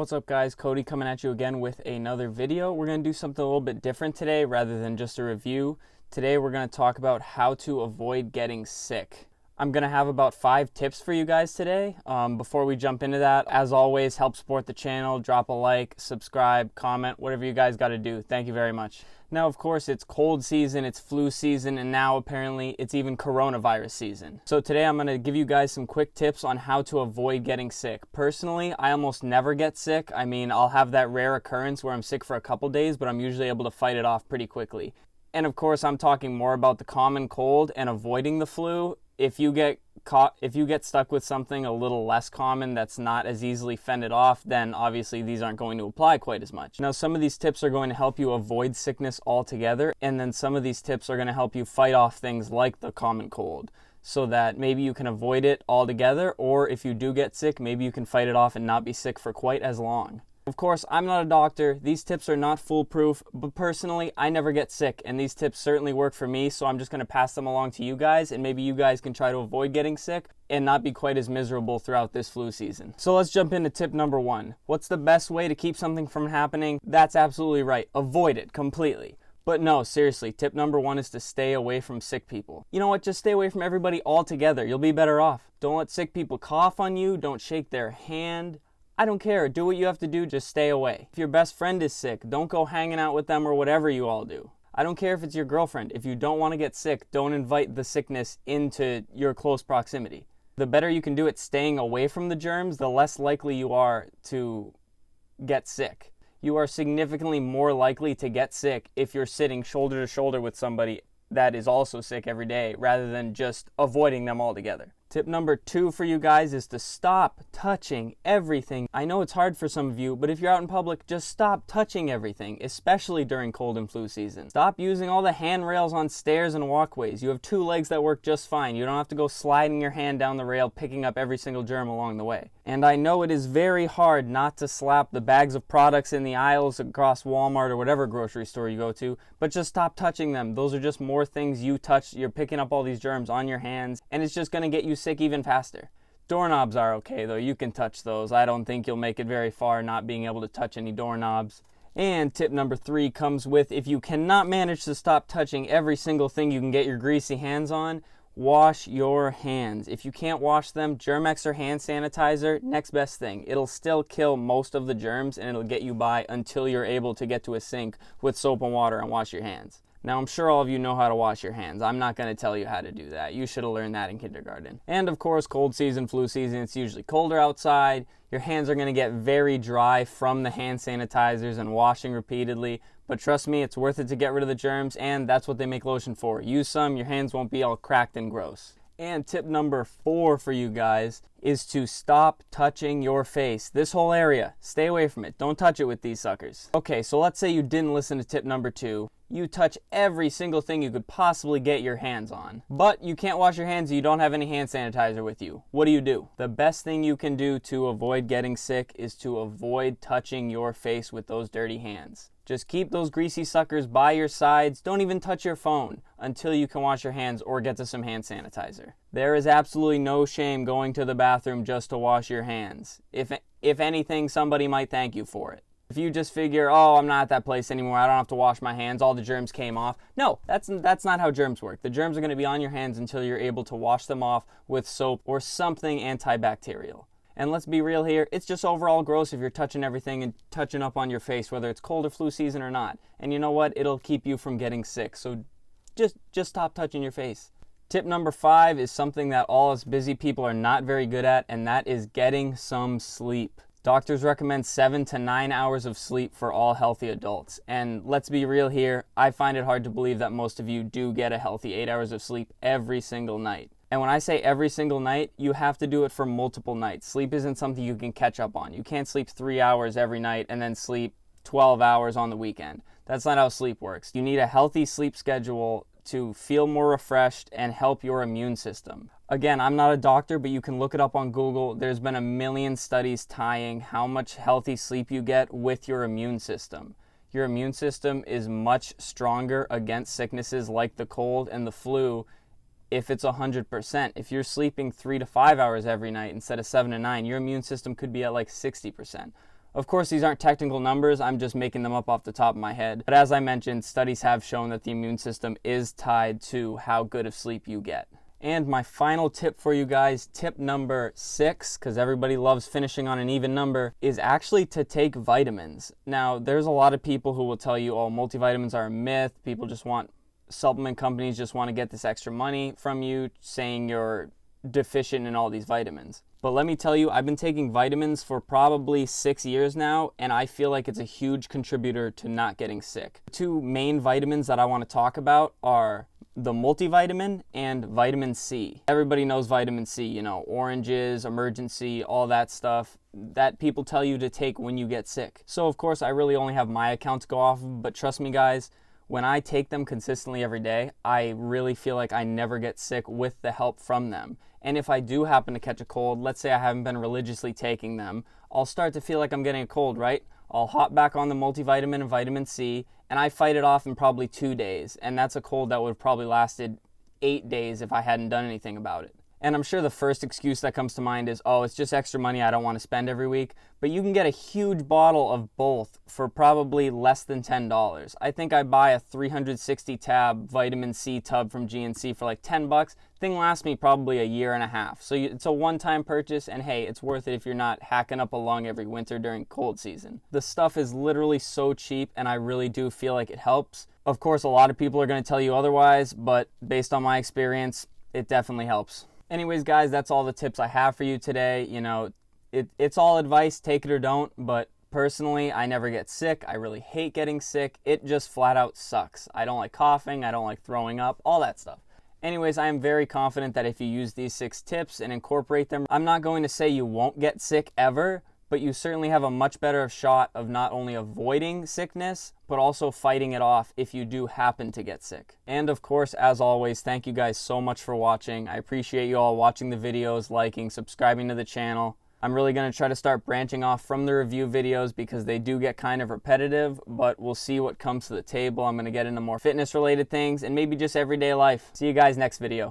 What's up guys, Cody coming at you again with another video. We're going to do something a little bit different today rather than just a review. Today we're going to talk about how to avoid getting sick. I'm going to have about 5 tips for you guys today. Before we jump into that, as always, help support the channel, drop a like, subscribe, comment, whatever you guys got to do. Thank you very much. Now, of course, it's cold season, it's flu season, and now apparently it's even coronavirus season. So today I'm going to give you guys some quick tips on how to avoid getting sick. Personally, I almost never get sick. I mean, I'll have that rare occurrence where I'm sick for a couple days, but I'm usually able to fight it off pretty quickly. And of course, I'm talking more about the common cold and avoiding the flu. If you get stuck with something a little less common that's not as easily fended off, then obviously these aren't going to apply quite as much. Now, some of these tips are going to help you avoid sickness altogether, and then some of these tips are going to help you fight off things like the common cold, so that maybe you can avoid it altogether, or if you do get sick, maybe you can fight it off and not be sick for quite as long. Of course, I'm not a doctor. These tips are not foolproof, but personally, I never get sick, and these tips certainly work for me, so I'm just going to pass them along to you guys, and maybe you guys can try to avoid getting sick and not be quite as miserable throughout this flu season. So let's jump into tip number 1. What's the best way to keep something from happening? That's absolutely right. Avoid it completely. But no, seriously, tip number 1 is to stay away from sick people. You know what? Just stay away from everybody altogether. You'll be better off. Don't let sick people cough on you. Don't shake their hand. I don't care. Do what you have to do. Just stay away. If your best friend is sick, don't go hanging out with them or whatever you all do. I don't care if it's your girlfriend. If you don't want to get sick, don't invite the sickness into your close proximity. The better you can do it staying away from the germs, the less likely you are to get sick. You are significantly more likely to get sick if you're sitting shoulder to shoulder with somebody that is also sick every day rather than just avoiding them altogether. Tip number 2 for you guys is to stop touching everything. I know it's hard for some of you, but if you're out in public, just stop touching everything, especially during cold and flu season. Stop using all the handrails on stairs and walkways. You have 2 legs that work just fine. You don't have to go sliding your hand down the rail, picking up every single germ along the way. And I know it is very hard not to slap the bags of products in the aisles across Walmart or whatever grocery store you go to, but just stop touching them. Those are just more things you touch. You're picking up all these germs on your hands, and it's just going to get you sick even faster. Doorknobs are okay though. You can touch those. I don't think you'll make it very far not being able to touch any doorknobs. And tip number 3 comes with, if you cannot manage to stop touching every single thing you can get your greasy hands on, wash your hands. If you can't wash them, Germ-X or hand sanitizer, next best thing. It'll still kill most of the germs and it'll get you by until you're able to get to a sink with soap and water and wash your hands. Now, I'm sure all of you know how to wash your hands. I'm not going to tell you how to do that. You should have learned that in kindergarten. And of course, cold season, flu season, it's usually colder outside. Your hands are going to get very dry from the hand sanitizers and washing repeatedly. But trust me, it's worth it to get rid of the germs, and that's what they make lotion for. Use some, your hands won't be all cracked and gross. And tip number 4 for you guys is to stop touching your face. This whole area, stay away from it. Don't touch it with these suckers. Okay, so let's say you didn't listen to tip number 2. You touch every single thing you could possibly get your hands on. But you can't wash your hands and you don't have any hand sanitizer with you. What do? The best thing you can do to avoid getting sick is to avoid touching your face with those dirty hands. Just keep those greasy suckers by your sides. Don't even touch your phone until you can wash your hands or get to some hand sanitizer. There is absolutely no shame going to the bathroom just to wash your hands. If anything, somebody might thank you for it. If you just figure, oh, I'm not at that place anymore, I don't have to wash my hands, all the germs came off. No, that's not how germs work. The germs are going to be on your hands until you're able to wash them off with soap or something antibacterial. And let's be real here, it's just overall gross if you're touching everything and touching up on your face, whether it's cold or flu season or not. And you know what? It'll keep you from getting sick. So just stop touching your face. Tip number 5 is something that all us busy people are not very good at, and that is getting some sleep. Doctors recommend 7 to 9 hours of sleep for all healthy adults. And let's be real here, I find it hard to believe that most of you do get a healthy 8 hours of sleep every single night. And when I say every single night, you have to do it for multiple nights. Sleep isn't something you can catch up on. You can't sleep 3 hours every night and then sleep 12 hours on the weekend. That's not how sleep works. You need a healthy sleep schedule to feel more refreshed and help your immune system. Again, I'm not a doctor, but you can look it up on Google. There's been a million studies tying how much healthy sleep you get with your immune system. Your immune system is much stronger against sicknesses like the cold and the flu if it's 100%. If you're sleeping 3 to 5 hours every night instead of 7 to 9, your immune system could be at like 60%. Of course, these aren't technical numbers, I'm just making them up off the top of my head. But as I mentioned, studies have shown that the immune system is tied to how good of sleep you get. And my final tip for you guys, tip number 6, because everybody loves finishing on an even number, is actually to take vitamins. Now, there's a lot of people who will tell you, oh, multivitamins are a myth. People just want, supplement companies just want to get this extra money from you, saying you're deficient in all these vitamins. But let me tell you, I've been taking vitamins for probably 6 years now, and I feel like it's a huge contributor to not getting sick. The 2 main vitamins that I want to talk about are the multivitamin and vitamin C. Everybody knows vitamin C, you know, oranges, emergency, all that stuff that people tell you to take when you get sick. So of course I really only have my account to go off of, but trust me guys, when I take them consistently every day, I really feel like I never get sick with the help from them. And if I do happen to catch a cold, let's say I haven't been religiously taking them, I'll start to feel like I'm getting a cold, right? I'll hop back on the multivitamin and vitamin C, and I fight it off in probably 2 days. And that's a cold that would have probably lasted 8 days if I hadn't done anything about it. And I'm sure the first excuse that comes to mind is, oh, it's just extra money I don't want to spend every week. But you can get a huge bottle of both for probably less than $10. I think I buy a 360 tab vitamin C tub from GNC for like 10 bucks. Thing lasts me probably a year and a half. So it's a one-time purchase, and hey, it's worth it if you're not hacking up a lung every winter during cold season. The stuff is literally so cheap, and I really do feel like it helps. Of course, a lot of people are going to tell you otherwise, but based on my experience, it definitely helps. Anyways, guys, that's all the tips I have for you today. You know, it's all advice, take it or don't, but personally, I never get sick. I really hate getting sick. It just flat out sucks. I don't like coughing. I don't like throwing up, all that stuff. Anyways, I am very confident that if you use these 6 tips and incorporate them, I'm not going to say you won't get sick ever, but you certainly have a much better shot of not only avoiding sickness, but also fighting it off if you do happen to get sick. And of course, as always, thank you guys so much for watching. I appreciate you all watching the videos, liking, subscribing to the channel. I'm really going to try to start branching off from the review videos because they do get kind of repetitive, but we'll see what comes to the table. I'm going to get into more fitness related things and maybe just everyday life. See you guys next video.